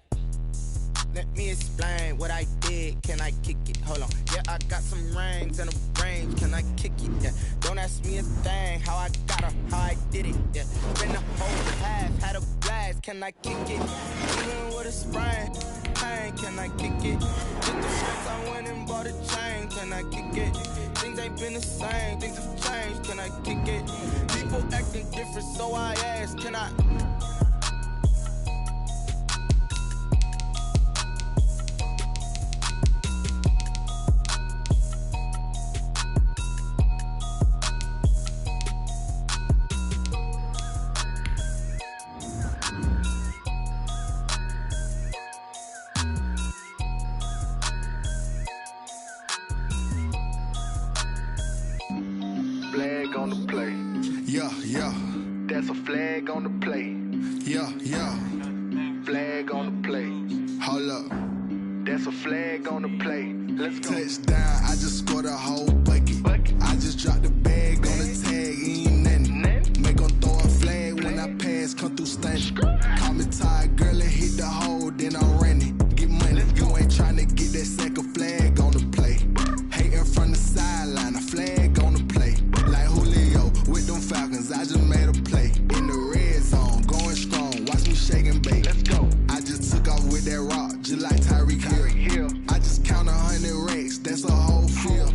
let me explain what I did. Can I kick it? Hold on. Yeah, I got some rings and a range. Can I kick it? Yeah. Don't ask me a thing. How I got her, how I did it. Yeah. Spend the whole half, had a blast. Can I kick it? Even with a sprain. Pain, can I kick it? Just the flex, I went and bought a chain. Can I kick it? Things ain't been the same. Things have changed. Can I kick it? People acting different, so I ask. Can I? Flag on the play. Yeah, yeah. That's a flag on the play. Yeah, yeah. Flag on the play. Hold up. That's a flag on the play. Let's go. Touchdown, I just scored a whole bucket. I just dropped the bag on the tag, ain't nothing. Make 'em throw a flag when I pass, come through stunning. Call me tired, girl, and hit the hole, then I'm running. Get money, you ain't tryna get that second flag on the play. Hating from the sideline, a flag on the play. Like Julio with them Falcons, I just made a play. In the red zone, going strong, watch me shake and bake. Let's go. I just took off with that rock, just like Tyreek Hill. I just count 100 racks, that's a whole field.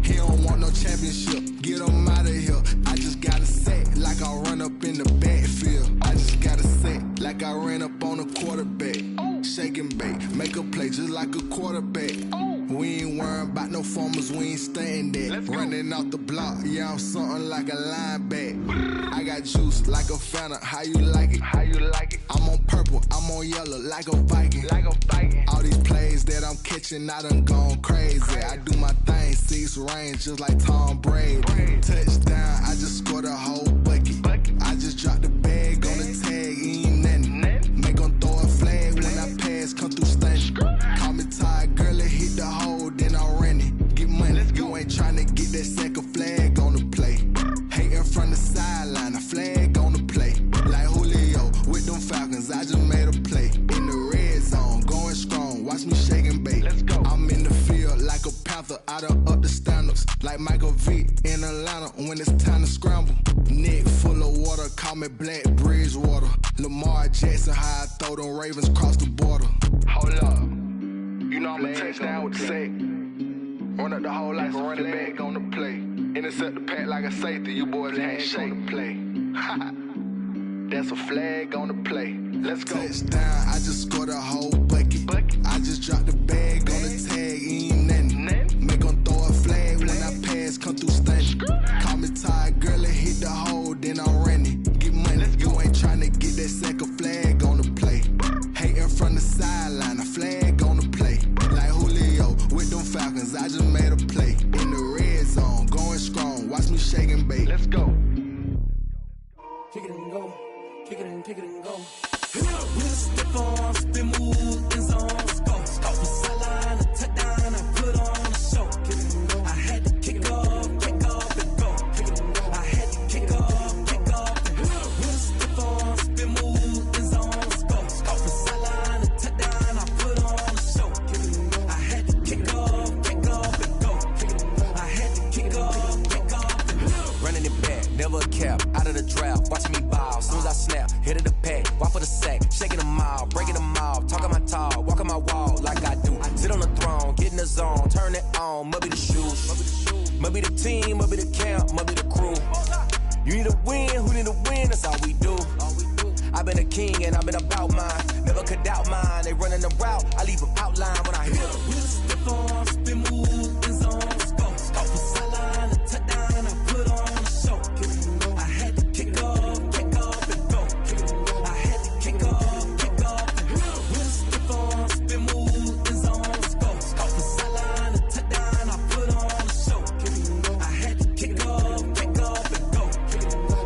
He don't want no championship, get him out of here. I just got a set, like I run up in the backfield. I just got a set, like I ran up on a quarterback. Shake and bake, make a play just like a quarterback. We ain't worrying about no formers, we ain't staying there. Running off the block, yeah, I'm something like a linebacker. I got juice like a Fanta. How you like it? How you like it? I'm on purple, I'm on yellow like a Viking. Like a Viking. All these plays that I'm catching, I done gone crazy. I do my thing, 6 range just like Tom Brady. Touchdown, I just scored a whole bucket. I just dropped the bag on the tag, ain't nothing. Make 'em throw a flag when I pass, come through stunning. Call me tired, girl, it hit the hole, then I ran it. Get money, you ain't tryna get that second flag on the play. Hating from the sideline, a flag on the play. Like Julio with them Falcons, I just made a play. In the red zone, going strong, watch me shake and bake. Let's go. I'm in the field like a Panther, I done up the standards. Like Michael Vick in Atlanta when it's time to scramble. Neck full of water, call me Black Bridgewater. Lamar Jackson, how I throw them Ravens cross the border. Hold up, you know I'm a touchdown with the sack. Run up the whole like a running back on the play. Intercept the pack like a safety, you boys can't shake on the play. That's a flag on the play. Let's go. Touchdown, I just scored a whole bucket. I just dropped the bag on the tag, ain't nothing. Make 'em throw a flag when I pass, come through stunning. Call me tired, girl, it hit the hole, then I ran it. Get money, you ain't tryna get that second flag on the play. Hating from the sideline, a flag on the play. Like Julio with them Falcons, I just made a play. In the red zone, going strong, watch me shake and bake. Let's go. Kick it and go, kick it and go. With a stiff arm, spin move, in zone, scope. Off the sideline, a touchdown, I put on a show. I had to kick off and go. I had to kick off and go. With a stiff arm, spin move, in zone, scope. Off the sideline, a touchdown, I put on a show. I had to kick off and go. I had to kick off and go. Running it back, never a cap, out of the draft, watching me ball. Soon as I snap, hit of the pack, walk for the sack, shaking them out, breaking them out, talking my talk, walking my wall like I do. Sit on the throne, get in the zone, turn it on, maybe the shoes, maybe the team, maybe the camp, maybe the crew. You need a win, who need a win, that's all we do. I've been a king and I've been about mine, never could doubt mine. They running the route, I leave them outline when I hit them. With a stiff arm, spin move, in zone, scope. Off the sideline, a touchdown, I put on a show. I had to kick off and go. I had to kick off and go. With a stiff arm, spin move, in zone, scope. Off the sideline, a touchdown, I put on a show. I had to kick off and go.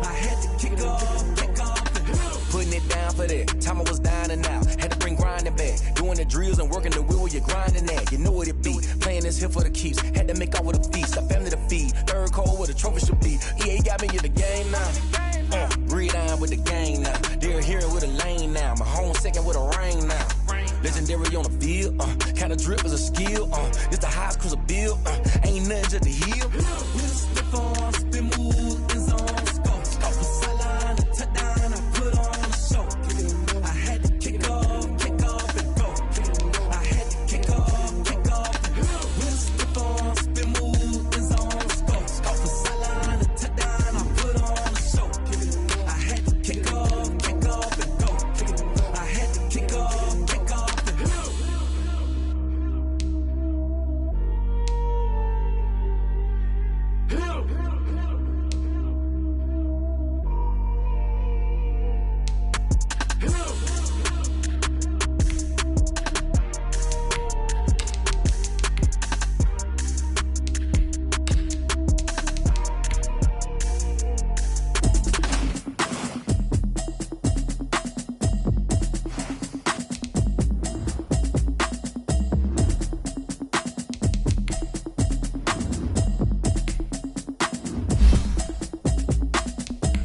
I had to kick off and go. Putting it down for that, time I was down and out, had to bring grinding back, doing the drills and working the wheel where you're grinding at, you know what it be, playing this here for the keeps, had to make out with a feast, a family to feed, third cold where the trophy should be, EA got me in the game now, breathe on with the gang now, they're here with a lane now, my home second with a rain now, legendary on the field, kinda drip is a skill, it's the highest cruiser bill, ain't nothing just to heal. With a stiff arm, spin move, in zone, scope. Off the sideline, a touchdown, I put on a show. I had to kick off and go. I had to kick off and go. With a stiff arm, spin move, in zone, scope. Off the sideline, a touchdown, I put on a show. I had to kick off and go. I had to kick off and go.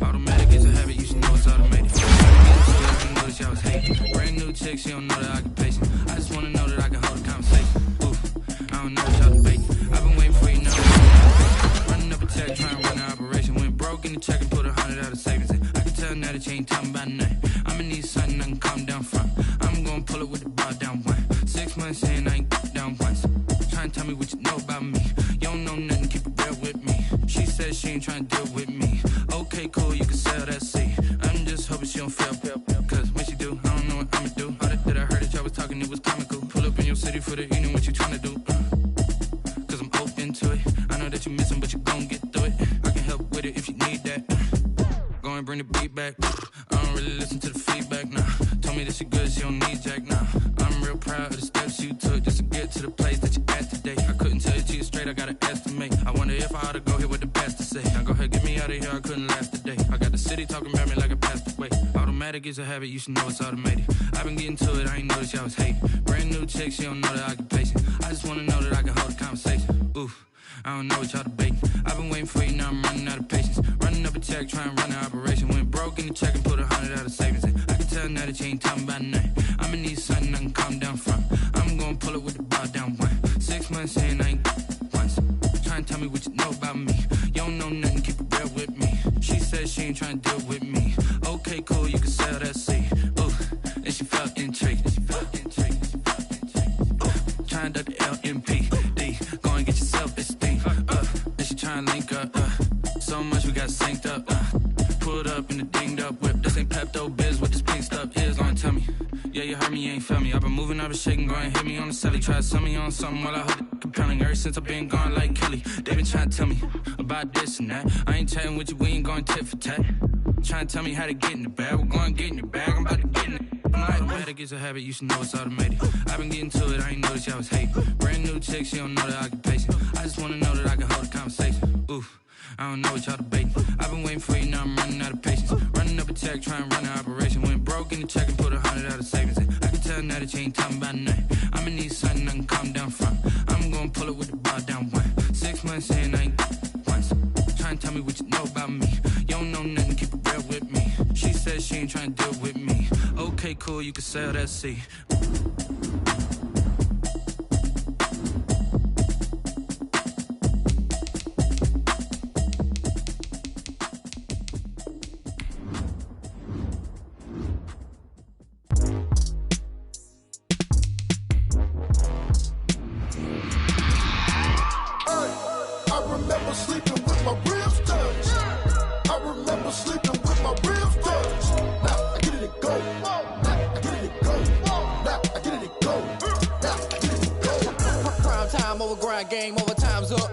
Automatic is a habit, you should know it's automated. I notice y'all was hating. Brand new chick, she don't know the occupation. I just wanna know that I can hold a conversation. Oof, I don't know what y'all debating. I've been waiting for you now. Running up a check, trying to run an operation. Went broke in the check and put 100 out of savings in. I can tell now that you ain't talking about nothing. I'ma need something I can calm down from. I'm gonna pull it with the bar down one. 6 months in, I ain't down once. Trying to tell me what you know about me. You don't know nothing, keep it real with me. She said she ain't trying to deal with me. Okay, cool, you can sell that seat. I'm just hoping she don't fail. Cause when she do, I don't know what I'ma do. All that I heard that y'all was talking, it was comical. Pull up in your city for the evening, what you trying to do? Cause I'm open to it. I know that you missing, but you gon' get through it. I can help with it if you need that. Going and bring the beat back. I don't really listen to the feedback, nah. Told me that she good, she don't need Jack, nah. I'm real proud of the steps you took just to get to the place that you at today. I couldn't tell you to you straight, I gotta estimate. I wonder if I ought to go here with the best to say. Now go ahead, get me out of here, I couldn't last a day. I got the city talking about me like I passed away. Automatic is a habit, you should know it's automated. I've been getting to it, I ain't noticed y'all was hating. Brand new chick, she don't know the occupation. I just wanna know that I can hold a conversation. Oof. I don't know what y'all debating. I've been waiting for you, now I'm running out of patience. Running up a check, trying to run an operation. Went broke in the check and put 100 out of savings in. I can tell now that you ain't talking about nothing. I'ma need something I can calm down from. I'm gonna pull it with the bar down one. 6 months in, I ain't once. Trying to tell me what you know about me. You don't know nothing, keep it real with me. She said she ain't trying to deal with me. Okay, cool, you can sell that seed. Ooh, and she felt intrigued. Trying to duck the LMP. Go and get yourself esteem. And she trying to link up. So much we got synced up. Pulled up in the dinged up whip. This ain't Pepto Biz, what this pink stuff is. Long tell me. Yeah, you heard me, you ain't felt me. I've been moving, I've been shaking, go and hit me on the celly. Try to sell me on something while I hold it compelling. Ever since I've been gone like Kelly, they been trying to tell me about this and that. I ain't chatting with you, we ain't going tit for tat. Trying to tell me how to get in the bag. We're going to get in the bag, I'm about to get in it. Automatic is a habit, you should know it's automated. I've been getting to it, I ain't noticed y'all was hating. Brand new chick, she don't know the occupation. I just wanna know that I can hold a conversation. Oof, I don't know what y'all debating. I've been waiting for you, now I'm running out of patience. Running up a check, trying to run an operation. Went broke in the check and put 100 out of savings in. I can tell now that you ain't talking about nothing. I'ma need something I can calm down from. I'm gonna pull it with the bar down one. 6 months in, I ain't once. Trying to tell me what you know about me. You don't know nothing, keep it real with me. She said she ain't trying to deal with me. Okay, cool, you can sell that seed. I remember sleeping with my ribs touched. I remember sleeping with my ribs touched. Now I get it and go. Now I get it and go. Now I get it and go. Now I get it and go. Prime time over grind game, over time's up.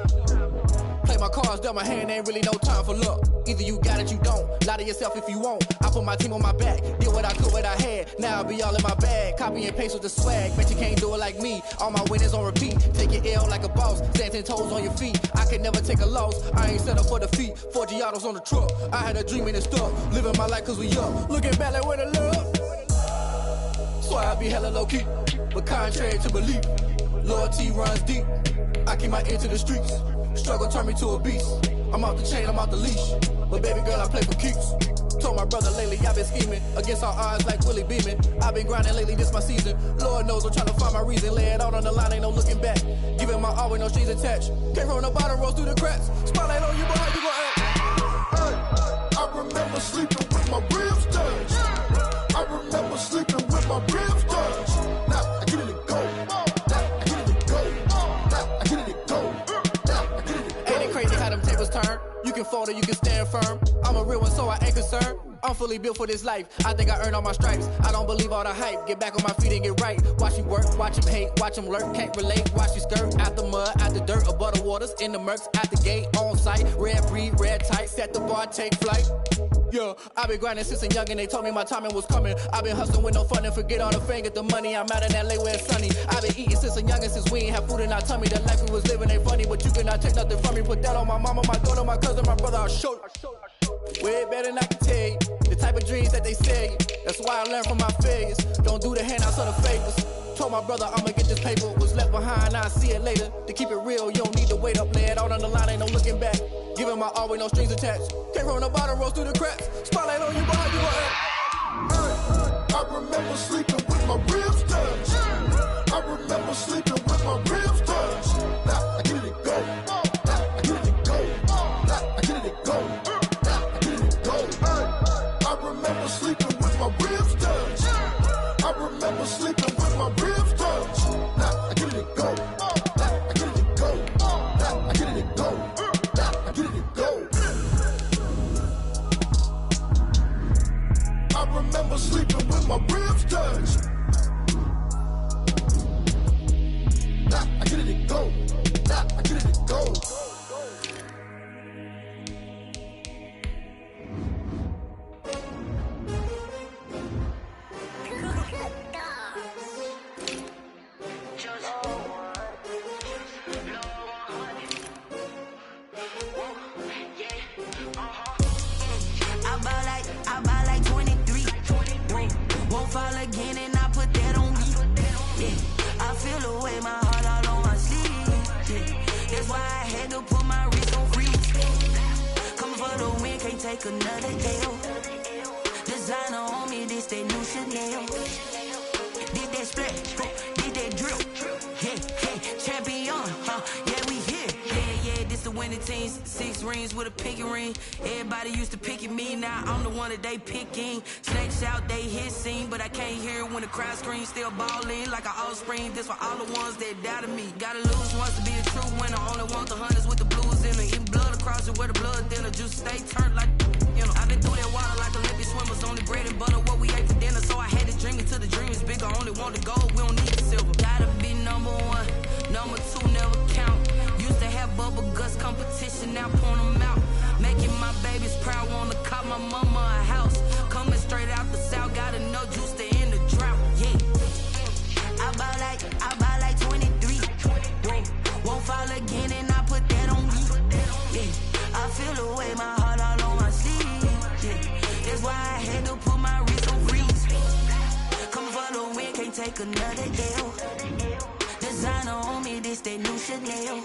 Play my cards, dealt my hand, ain't really no time for luck. Either you got it, you don't. Lie to yourself if you won't. I put my team on my back, did what I could, what I had. Now I'll be all in my bag, copy and paste with the swag. Bet you can't do it like me. All my winners on repeat. Take your L like a boss, stand 10 toes on your feet. I can never take a loss. I ain't set up for defeat. 4 Giottos on the truck. I had a dream and it stuck. Living my life cause we up. Looking back like where the love. So I be hella low key, but contrary to belief, loyalty runs deep. I keep my ear to the streets. Struggle turned me to a beast. I'm out the chain, I'm out the leash. But baby girl, I play for keeps. Told my brother lately, I've been scheming against all odds like Willie Beeman. I've been grinding lately, this my season. Lord knows I'm trying to find my reason. Lay it out on the line, ain't no looking back. Giving my all with no strings attached. Came from the bottom, rose through the cracks. Spotlight on you, but how you gon' act? Hey, I remember sleeping with my ribs touched. I remember sleeping with my ribs touched. Now I get it and go. Now I get it and go. Now I get it and go. Now I get it and go. Ain't it crazy how them tables turn? You can fold or you can stand firm. I'm a real one, so I ain't concerned. I'm fully built for this life. I think I earned all my stripes. I don't believe all the hype. Get back on my feet and get right. Watch you work, watch him hate, watch him lurk. Can't relate, watch you skirt. Out the mud, out the dirt, above the waters, in the murks, out the gate, on site. Red breed, red tight, set the bar, take flight. Yeah, I been grinding since a young and they told me my timing was coming. I been hustling with no fun and forget all the fame, get the money. I'm out in LA where it's sunny. I been eating since a young and since we ain't have food in our tummy. The life we was living ain't funny, but you cannot take nothing from me. Put that on my mama, my daughter, my cousin, my brother, I'll show you. Way better than I can tell you. The type of dreams that they sell you. That's why I learned from my failures. Don't do the handouts or the favors. Told my brother I'ma get this paper. Was left behind, I'll see it later. To keep it real, you don't need to wait up. Lay it out on the line, ain't no looking back. Giving my all with no strings attached. Came from the bottom, rose through the cracks. Spotlight on you, but how you gon' act? I remember sleeping with my ribs touched. I remember sleeping with my ribs touched. Now I get it and go. Now I get it and go. Now I get it and go. Now I get it and go. I remember sleeping with my ribs touched. I remember sleeping with my ribs touched. Now I get it and go. Now I get it and go. Now I get it and go. Now I get it and go. I remember sleeping with my ribs touched. Now I get it and go. Now I get it and go. take another L. Designer on me, this that new Chanel. Did that split, did that drill. Yeah, champion, yeah, we here. Yeah, this the winning teams. 6 rings with a pinky ring. Everybody used to pick at me, now I'm the one that they picking. Snakes out, they hit scene, but I can't hear it when the crowd screams. Still ballin' like an offspring. This for all the ones that doubted me. Gotta lose once to be a true winner. Only want the hunters with the blues in it. Eating blood across it where the blood thinner. Juice stay turned like, you know. I've been through that water like Olympic swimmers. Only bread and butter, what we ate for dinner. So I had to dream it till the dream is bigger. Only want the gold, we don't need the silver. Gotta be number 1, number 2 never count. Used to have bubble guts competition, now point them out. Making my babies proud, wanna cop my mama a house. Coming straight out the south, gotta know juice to end the drought. Yeah, I buy like 23. Won't fall again and I put that on me. Yeah, I feel the way, my heart all on my sleeve. Yeah, that's why I had to put my wrist on freeze. Coming for the win, can't take another L. Designer on me, this that new Chanel.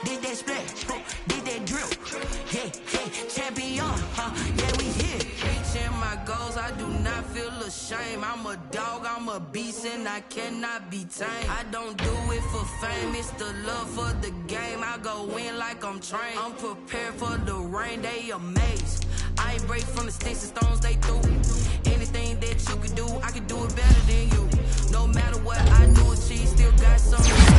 Did that split, did that drill. Yeah, champion, yeah, we here. Reaching my goals, I do not feel ashamed. I'm a dog, I'm a beast, and I cannot be tamed. I don't do it for fame, it's the love for the game. I go in like I'm trained. I'm prepared for the rain, they amazed. I ain't break from the sticks and stones they threw. Anything that you could do, I could do it better than you. No matter what I do, achieve, still got something to do.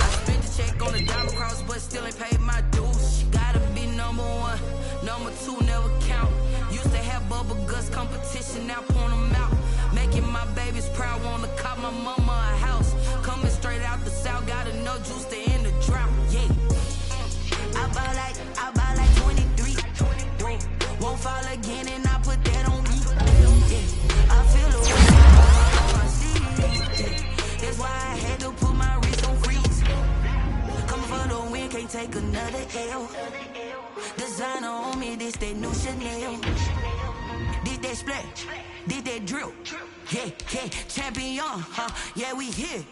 I spent the check on the diamond cross, but still ain't paid my dues. Gotta be number 1, number 2 never count. Used to have bubble guts competition, now point them out. Making my babies proud, wanna cop my mama a house. Coming straight out the south, gotta know juice to end the drought. Yeah, I buy like 23. Won't fall again and I put that on me. Yeah, I feel the way on my sleeve. Yeah, that's why I had to put my wrist on freeze. Coming for the win, can't take another L. Designer on me, this that new Chanel. Did that split, did that drill. Yeah, champion, yeah, we here.